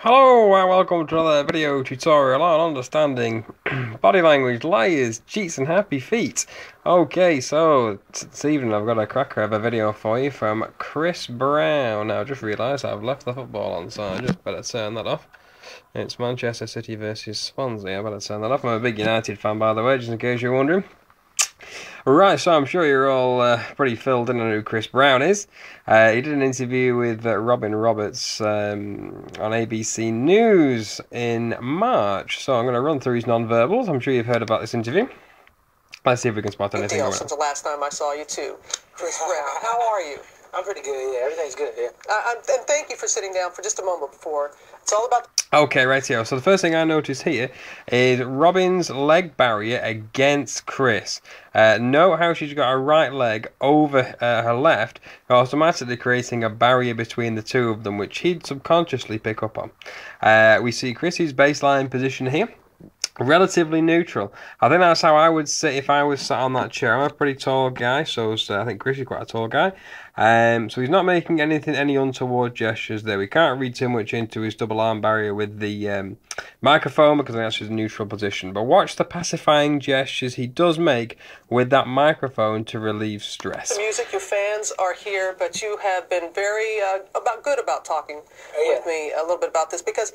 Hello and welcome to another video tutorial on understanding body language, layers, cheats and happy feet. Okay, so this evening I've got a cracker of a video for you from Chris Brown. Now I just realised I've left the football on, so I just better turn that off. It's Manchester City versus Swansea. I better turn that off. I'm a big United fan, by the way, just in case you're wondering. Right, so I'm sure you're all pretty filled in on who Chris Brown is. He did an interview with Robin Roberts on ABC News in March. So I'm going to run through his non-verbals. I'm sure you've heard about this interview. Let's see if we can spot anything going on. Since the last time I saw you too. Chris Brown, how are you? I'm pretty good, yeah. Everything's good, yeah. And thank you for sitting down for just a moment before. It's all about... Okay, right here. So the first thing I notice here is Robin's leg barrier against Chris. Note how she's got her right leg over her left, automatically creating a barrier between the two of them, which he'd subconsciously pick up on. We see Chris's baseline position here. Relatively neutral. I think that's how I would sit if I was sat on that chair. I'm a pretty tall guy, so I think Chris is quite a tall guy. So he's not making any untoward gestures there. We can't read too much into his double arm barrier with the microphone because I think that's his neutral position. But watch the pacifying gestures he does make with that microphone to relieve stress. The music, your fans are here, but you have been very good about talking with me a little bit about this because...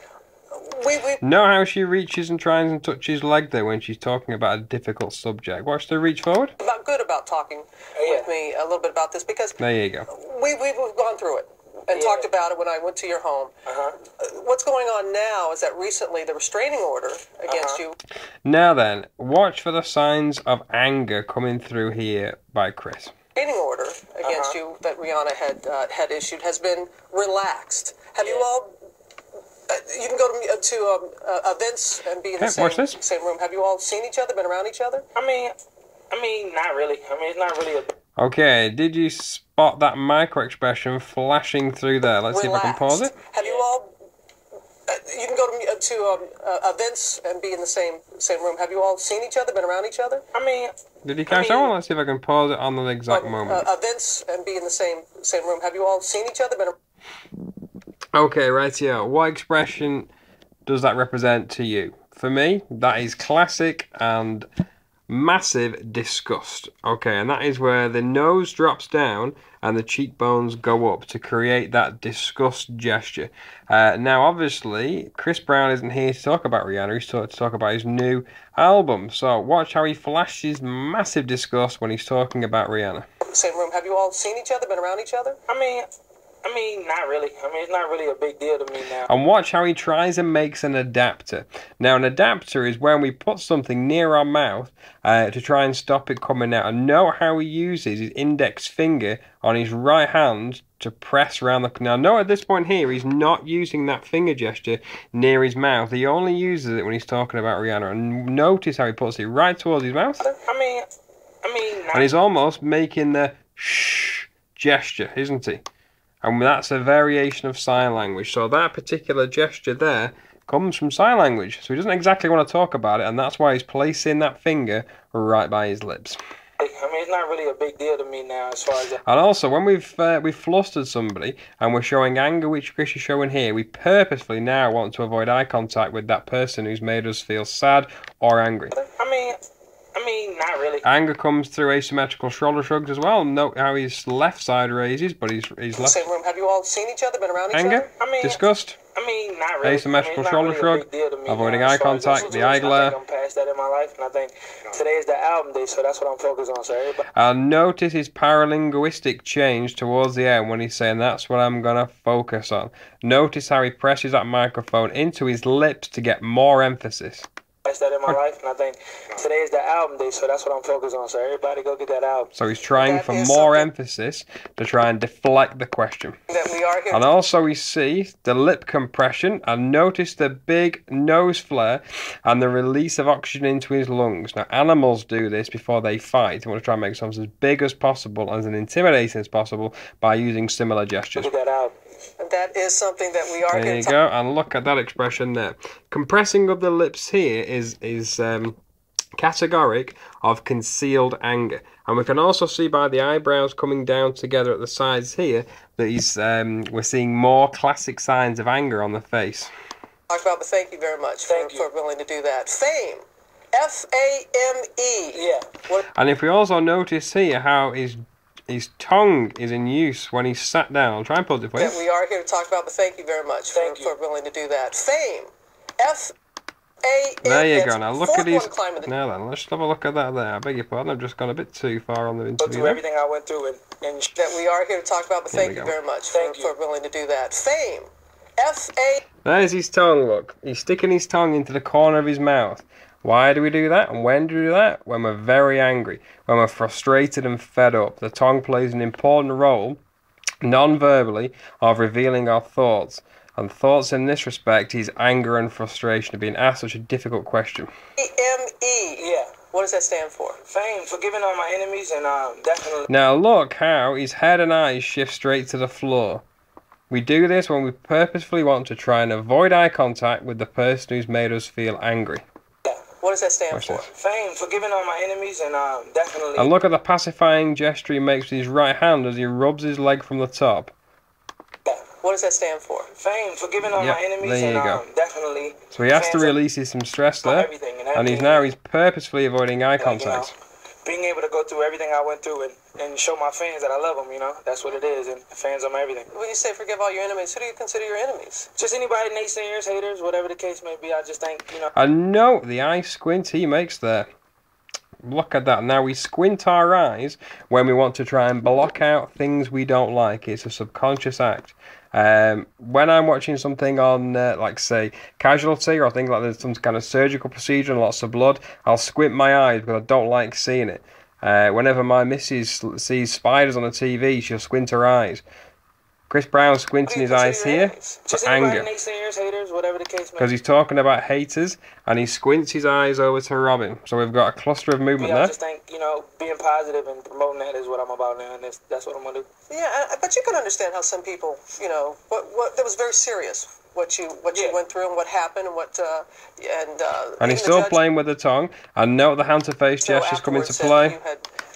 Know how she reaches and tries and touches his leg there when she's talking about a difficult subject. Watch the reach forward. Good about talking with me a little bit about this because... There you go. We've gone through it and talked about it when I went to your home. What's going on now is that recently the restraining order against you... Now then, watch for the signs of anger coming through here by Chris. Restraining order against you that Rihanna had issued has been relaxed. Have you all... you can go to events and be in the same room. Have you all seen each other, been around each other? I mean, not really. I mean, it's not really a... Okay, did you spot that micro expression flashing through there? Let's see if I can pause it. Have you all... you can go to events and be in the same room. Have you all seen each other, been around each other? I mean... Did you catch that one? Let's see if I can pause it on the exact moment. Events and be in the same room. Have you all seen each other, been... Okay, right here. What expression does that represent to you? For me, that is classic and massive disgust. Okay, and that is where the nose drops down and the cheekbones go up to create that disgust gesture. Now, obviously, Chris Brown isn't here to talk about Rihanna. He's here to talk about his new album. So watch how he flashes massive disgust when he's talking about Rihanna. Same room. Have you all seen each other, been around each other? I mean, not really. I mean, it's not really a big deal to me now. And watch how he tries and makes an adapter. Now, an adapter is when we put something near our mouth to try and stop it coming out. And note how he uses his index finger on his right hand to press around the... Now, note at this point here, he's not using that finger gesture near his mouth. He only uses it when he's talking about Rihanna. And notice how he puts it right towards his mouth. I mean... And he's almost making the shh gesture, isn't he? And that's a variation of sign language. So that particular gesture there comes from sign language. So he doesn't exactly want to talk about it, and that's why he's placing that finger right by his lips. I mean, it's not really a big deal to me now as far as that. And also, when we've flustered somebody and we're showing anger, which Chris is showing here, we purposefully now want to avoid eye contact with that person who's made us feel sad or angry. I mean, not really. Anger comes through asymmetrical shoulder shrugs as well. Note how his left side raises, but his left... Same room. Have you all seen each other, been around each other? Anger? Disgust? I mean, not really. Asymmetrical shoulder shrug, avoiding eye contact, the eye glare. I think I'm past that in my life, and I think today is the album day, so that's what I'm focused on. So everybody... And notice his paralinguistic change towards the end when he's saying that's what I'm going to focus on. Notice how he presses that microphone into his lips to get more emphasis. That in my life, and I think today is the album day, so that's what I'm focused on. So everybody go get that album. So he's trying for more emphasis to try and deflect the question. That we are here. And also we see the lip compression, and notice the big nose flare and the release of oxygen into his lungs. Now animals do this before they fight. They want to try and make themselves as big as possible, as intimidating as possible, by using similar gestures. Get that out. That is something that we are... There you go, and look at that expression there. Compressing of the lips here is categoric of concealed anger. And we can also see by the eyebrows coming down together at the sides here that we're seeing more classic signs of anger on the face. Talk about, but thank you very much for willing to do that. F.A.M.E. F.A.M.E. Yeah. And if we also notice here how his tongue is in use when he's sat down. I'll try and pause it for you. That we are here to talk about, but thank you very much for willing to do that. F.A.M.E. F.A.M.E. There you go. Now look at his. Now then, let's have a look at that there. I beg your pardon. I've just gone a bit too far on the interview. Go through everything I went through and that we are here to talk about, but thank you very much for willing to do that. F.A.M.E. F.A.M.E. There's his tongue. Look, he's sticking his tongue into the corner of his mouth. Why do we do that? And when do we do that? When we're very angry, when we're frustrated and fed up. The tongue plays an important role, non-verbally, of revealing our thoughts. And thoughts in this respect is anger and frustration of being asked such a difficult question. F.A.M.E. Yeah. What does that stand for? F.A.M.E. Forgiving all my enemies and definitely. Now look how his head and eyes shift straight to the floor. We do this when we purposefully want to try and avoid eye contact with the person who's made us feel angry. What does that stand for? F.A.M.E. Forgiving all my enemies and definitely. And look at the pacifying gesture he makes with his right hand as he rubs his leg from the top. What does that stand for? F.A.M.E. Forgiving all my enemies there you and go. Definitely. So he has to release some stress there, and he's purposefully avoiding eye contact. Being able to go through everything I went through and show my fans that I love them, you know, that's what it is, and fans are my everything. When you say forgive all your enemies, who do you consider your enemies? Just anybody, naysayers, haters, whatever the case may be. I just think, you know. And note the eye squint he makes there. Look at that. Now we squint our eyes when we want to try and block out things we don't like. It's a subconscious act. When I'm watching something on, like say, Casualty, or I think like there's some kind of surgical procedure and lots of blood, I'll squint my eyes because I don't like seeing it. Whenever my missus sees spiders on the TV, she'll squint her eyes. Chris Brown squinting his eyes here for anger. Because he's talking about haters, and he squints his eyes over to Robin. So we've got a cluster of movement there. I just think, you know, being positive and promoting that is what I'm about now, and that's what I'm going to do. Yeah, but you can understand how some people, you know, what that was very serious. What you went through and what happened and what and he's still playing with the tongue. And note the hand to face gestures come into play.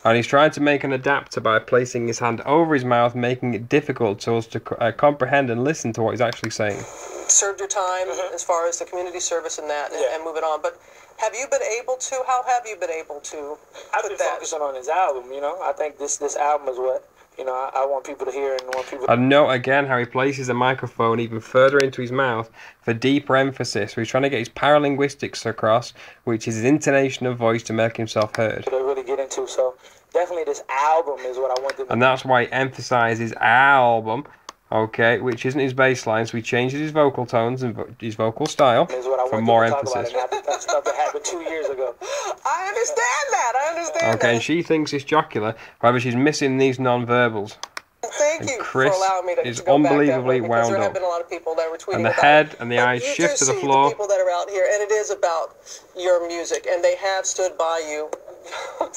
And he's trying to make an adapter by placing his hand over his mouth, making it difficult to us to comprehend and listen to what he's actually saying. Served your time as far as the community service and that, and moving on. But have you been able to? How have you been able to? I've been focusing on his album. You know, I think this album is what. You know, I want people to hear and want people to... And note again how he places the microphone even further into his mouth for deeper emphasis. So he's trying to get his paralinguistics across, which is his intonation of voice to make himself heard. To really get into, so definitely this album is what I want to do. And that's why he emphasizes album, okay, which isn't his bass line, so he changes his vocal tones and his vocal style for more emphasis. That stuff that happened 2 years ago. I understand that. I understand that. Okay, and she thinks it's jocular. However, she's missing these non-verbals. Thank you Chris for allowing me to is go unbelievably back that way, wound there up. have been a lot of people that were tweeting and the about head and the eyes shift to the floor. The people that are out here, and it is about your music, and they have stood by you.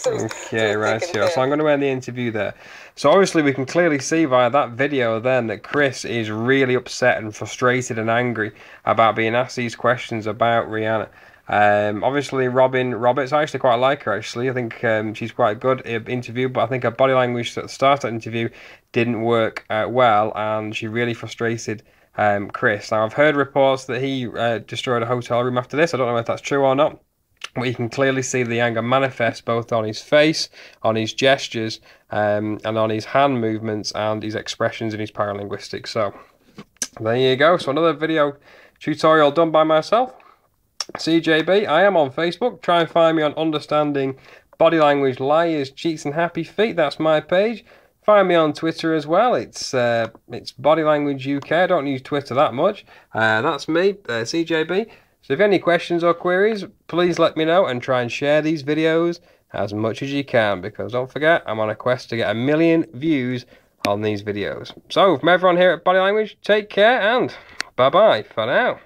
Okay, right here. So I'm going to end the interview there. So obviously we can clearly see via that video then that Chris is really upset and frustrated and angry about being asked these questions about Rihanna. Obviously Robin Roberts, I actually quite like her actually. I think she's quite good in interview, but I think her body language at the start of the interview didn't work well, and she really frustrated Chris. Now I've heard reports that he destroyed a hotel room after this. I don't know if that's true or not. But you can clearly see the anger manifest both on his face, on his gestures, and on his hand movements and his expressions and his paralinguistics. So, there you go. So, another video tutorial done by myself, CJB. I am on Facebook. Try and find me on Understanding Body Language, Liars, Cheats and Happy Feet. That's my page. Find me on Twitter as well. It's Body Language UK. I don't use Twitter that much. That's me, CJB. So if you have any questions or queries, please let me know and try and share these videos as much as you can, because don't forget, I'm on a quest to get 1 million views on these videos. So from everyone here at Body Language, take care and bye-bye for now.